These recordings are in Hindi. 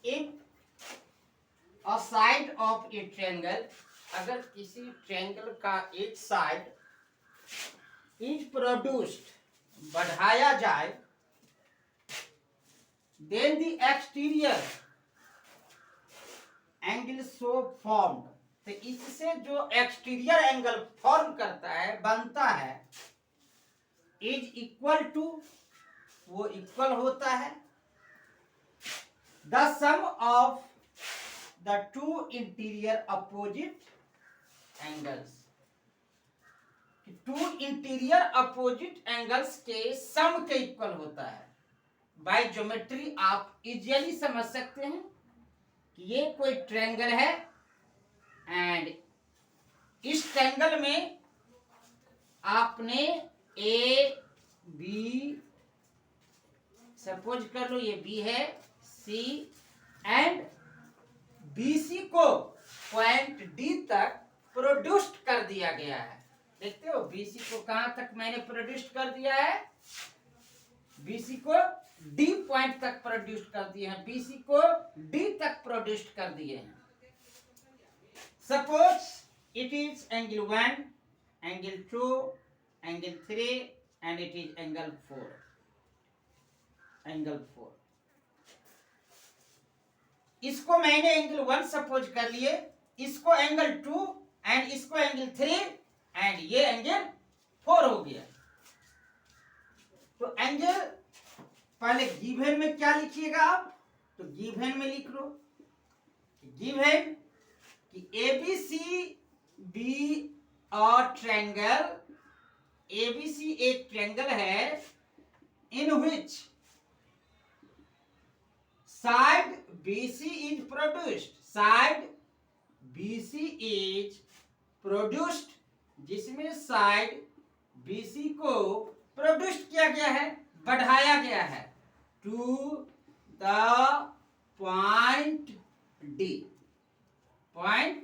If a side of a triangle, अगर किसी ट्रायंगल का एक साइड इज प्रोड्यूस्ड बढ़ाया जाए, then the exterior angle so formed, तो इससे जो एक्सटीरियर एंगल फॉर्म करता है, बनता है, इज इक्वल टू, वो इक्वल होता है the sum of the two interior opposite angles, two interior opposite angles के सम के इक्वल होता है। बाय ज्योमेट्री आप इजिली समझ सकते हैं कि ये कोई ट्रायंगल है एंड इस ट्रायंगल में आपने ए बी, सपोज कर लो ये बी है, सी एंड बीसी को पॉइंट डी तक प्रोड्यूस्ड कर दिया गया है। देखते हो बीसी को कहां तक मैंने प्रोड्यूस्ड कर दिया है, बीसी को डी पॉइंट तक प्रोड्यूस्ड कर दिए हैं, बीसी को डी तक प्रोड्यूस्ड कर दिए हैं। Suppose it is angle 1, angle 2, angle 3 and it is angle 4, angle 4। इसको मैंने एंगल 1 सपोज कर लिए, इसको एंगल 2 एंड इसको एंगल 3 एंड ये एंगल 4 हो गया। तो एंगल पहले गिवन में क्या लिखिएगा आप, तो गिवन में लिख लो, गिवन कि एबीसी बी और ट्रायंगल, एबीसी एक ट्रायंगल है in which side BC is produced, side BC is produced, जिसमें साइड BC को प्रोड्यूस्ड किया गया है, बढ़ाया गया है to the point D, point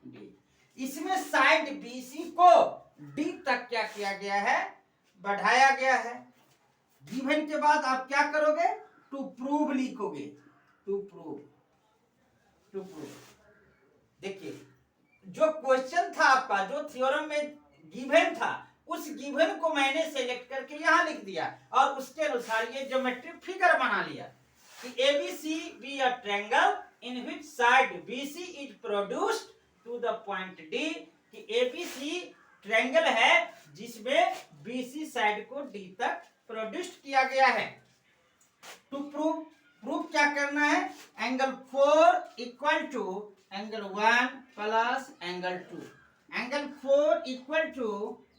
D। इसमें साइड BC को D तक क्या किया गया है, बढ़ाया गया है। गिवन के बाद आप क्या करोगे, टू प्रूव लिखोगे, टू प्रूव, टू प्रूव। देखिए जो क्वेश्चन था आपका, जो थ्योरम में गिवन था, उस गिवन को मैंने सेलेक्ट करके यहां लिख दिया और उसके अनुसार ये ज्योमेट्रिक फिगर बना लिया कि ABC be a triangle in which side BC is produced to the point D, कि एबीसी ट्रायंगल है जिसमें बीसी साइड को डी तक प्रोड्यूस्ड किया गया है। टू प्रूव, प्रूव क्या करना है, angle 4 equal to angle 1 plus angle 2, angle 4 equal to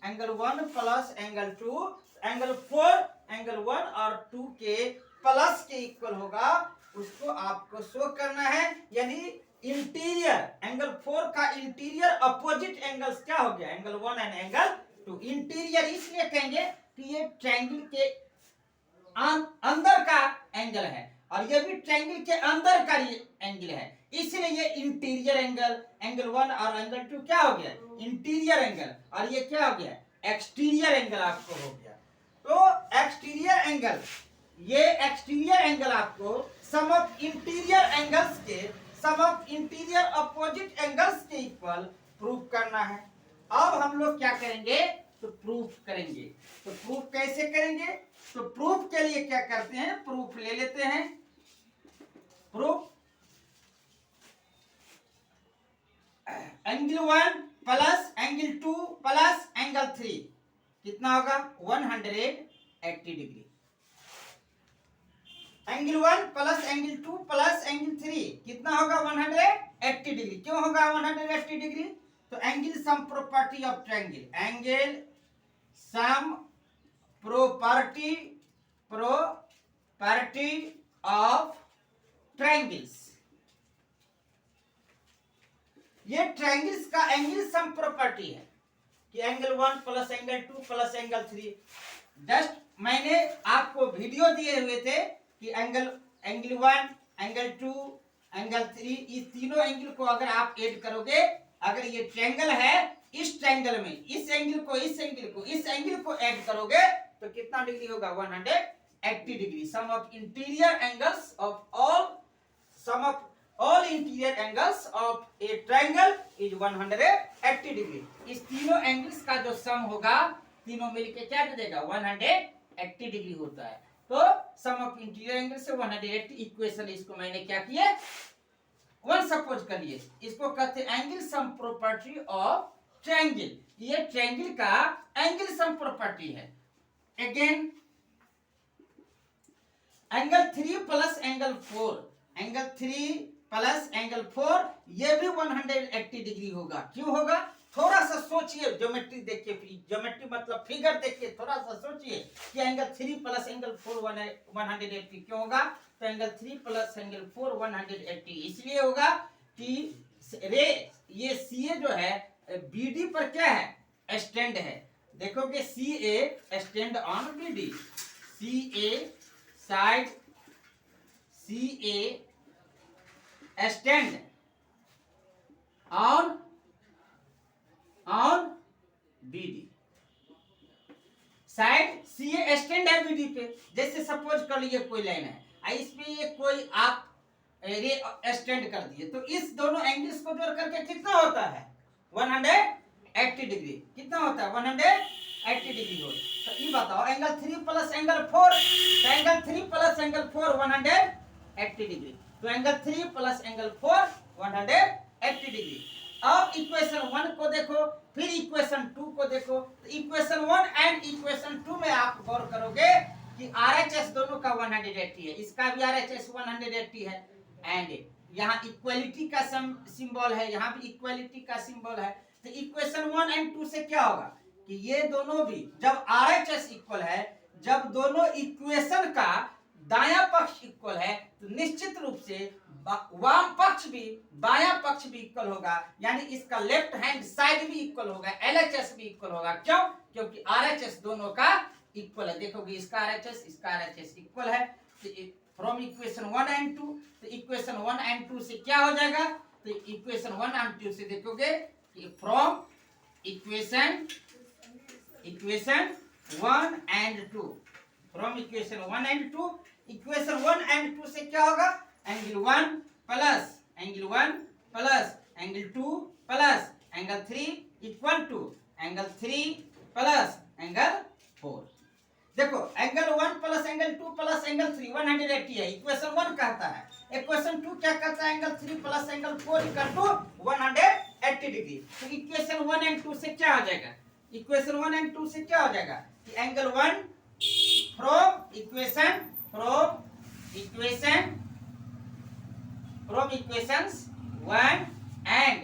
angle 1 plus angle 2, angle 4 angle 1 और 2 के प्लस के इक्वल होगा, उसको आपको शो करना है। यानी इंटीरियर एंगल 4 का इंटीरियर अपोजिट एंगल्स क्या हो गया, एंगल 1 एंड एंगल 2। इंटीरियर इसलिए कहेंगे कि ये ट्रायंगल के अंदर का एंगल है और ये भी ट्रायंगल के अंदर का एंगल है, इसलिए ये इंटीरियर एंगल, एंगल 1 और एंगल 2 क्या हो गया, इंटीरियर एंगल, और ये क्या हो गया, एक्सटीरियर एंगल आपको हो गया। तो एक्सटीरियर एंगल, ये एक्सटीरियर एंगल आपको सम ऑफ इंटीरियर एंगल्स के, सम ऑफ इंटीरियर अपोजिट एंगल्स के इक्वल प्रूव करना है। अब हम लोग क्या करेंगे, तो प्रूफ करेंगे। तो प्रूफ कैसे करेंगे, तो प्रूफ के लिए क्या करते हैं, प्रूफ ले लेते हैं। Proof angle 1 plus angle 2 plus angle 3 कितना होगा, 180 degree. Angle 1 plus angle 2 plus angle 3 कितना होगा, 180 डिग्री। क्यों होगा 180 डिग्री, तो angle sum property of triangle, angle sum property, property of triangles, ये ट्रायंगल्स का एंगल सम प्रॉपर्टी है कि angle 1 plus angle 2 plus angle 3। Just मैंने आपको वीडियो दिए हुए थे कि एंगल 1 एंगल 2 एंगल 3, इस तीनों एंगल को अगर आप ऐड करोगे, अगर ये ट्रायंगल है, इस ट्रायंगल में इस एंगल को इस एंगल को इस एंगल को ऐड करोगे तो कितना डिग्री होगा, 180 degree. Sum of interior angles of all sum of all interior angles of a triangle is 180 degree. इस तीनों एंगल्स का जो सम होगा तीनों मिलके क्या दे देगा 180 डिग्री होता है। तो सम ऑफ इंटीरियर एंगल से 180 इक्वेशन, इसको मैंने क्या किया वन सपोज कर लिए, इसको कहते हैं angle sum property of triangle. ये ट्रायंगल का एंगल सम प्रॉपर्टी है। Again angle 3 plus angle 4, angle 3 plus angle 4 ये भी 180 डिग्री होगा। क्यों होगा? थोड़ा सा सोचिए, ज्योमेट्री देखिए, ज्योमेट्री मतलब फिगर देखिए, थोड़ा सा सोचिए कि एंगल 3 प्लस एंगल 4 180 क्यों होगा? तो एंगल 3 प्लस एंगल 4 180 इसलिए होगा कि रे ये सीए जो है बीडी पर क्या है स्टैंड है। देखोगे CA stand on BD, CA side, CA stand on BD, side CA stand है बीडी पे। जैसे सपोज कर लिए कोई लाइन है, इस पे ये कोई आप रे स्टैंड कर दिए, तो इस दोनों एंगल्स को जोड़ करके कितना होता है 180 डिग्री। कितना होता है 180 डिग्री हो। तो ये बताओ एंगल 3 प्लस एंगल 4, तो एंगल 3 प्लस एंगल 4 180 डिग्री। तो एंगल 3 प्लस एंगल 4 180 डिग्री। अब इक्वेशन 1 को देखो, फिर इक्वेशन 2 को देखो। तो इक्वेशन 1 एंड इक्वेशन 2 में आप गौर करोगे कि आरएचएस दोनों का 180 है, इसका भी आरएचएस 180 है, एंड यहाँ इक्वलिटी का सिंबल है, यहाँ भी इक्वलिटी का सिंबल है। तो इक्वेशन 1 एंड 2 से क्या होगा कि ये दोनों भी जब आरएचएस इक्वल है, जब दोनों इक्वेशन का दायां पक्ष इक्वल है, तो निश्चित रूप से वाम पक्ष भी बायां पक्ष भी इक्वल होगा, यानी इसका लेफ्ट हैंड साइड भी इक्वल होगा, एलएचएस भी इक्वल होगा। क्यों? क्योंकि आरएचएस दोनों का इक्वल है। देखोगे इसका आरएचएस इसका आरएचएस इक्वल है। फ्रॉम इक्वेशन 1 एंड 2, तो इक्वेशन 1 एंड 2 से क्या हो जाएगा? तो इक्वेशन 1 एंड 2 से देखोगे कि from equation 1 and 2, from equation 1 and 2, equation 1 and 2 से क्या होगा? Angle 1 plus angle 1 plus angle 2 plus angle 3 equal to angle 3 plus angle 4। देखो angle 1 plus angle 2 plus angle 3 180 है, इक्वेशन 1 कहता है। इक्वेशन 2 क्या कहता है? Angle 3 plus angle 4 equal to 180 degree. तो इक्वेशन 1 एंड 2 से क्या हो जाएगा? इक्वेशन 1 एंड 2 से क्या हो जाएगा कि एंगल 1 फ्रॉम इक्वेशंस 1 एंड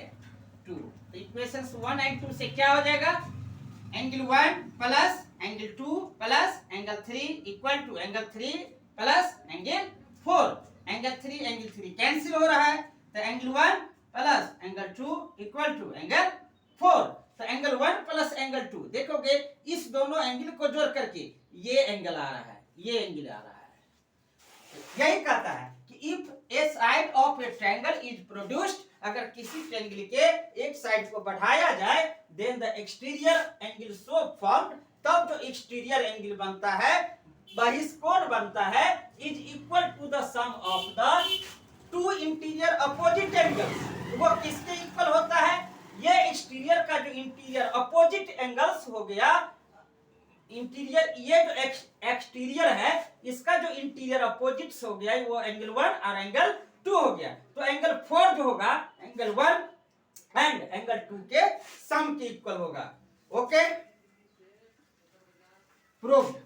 2, तो इक्वेशंस 1 एंड 2 से क्या हो जाएगा? Angle 1 plus angle 2 plus angle 3 equal to angle 3 plus angle 4। Angle 3 cancel हो रहा है, तो angle 1 plus angle 2 equal to angle 4। तो एंगल 1 प्लस एंगल 2 देखोगे इस दोनों एंगल को जोड़ करके ये एंगल आ रहा है, ये एंगल आ रहा है। यही कहता है कि if a side of a triangle is produced, अगर किसी ट्रायंगल के एक साइड को बढ़ाया जाए, then the exterior angle so formed, तब जो एक्सटीरियर एंगल बनता है, बहिष्कोण बनता है, is equal to the sum of the two interior opposite angles. वो किसके इक्वल होता है? ये एक्सटीरियर का जो इंटीरियर अपोजिट एंगल्स हो गया, इंटीरियर ये जो एक्सटीरियर है इसका जो इंटीरियर अपोजिट्स हो गया वो एंगल 1 और एंगल 2 हो गया। तो एंगल 4 जो होगा एंगल 1 एंड एंगल 2 के सम के इक्वल होगा। Okay, proved.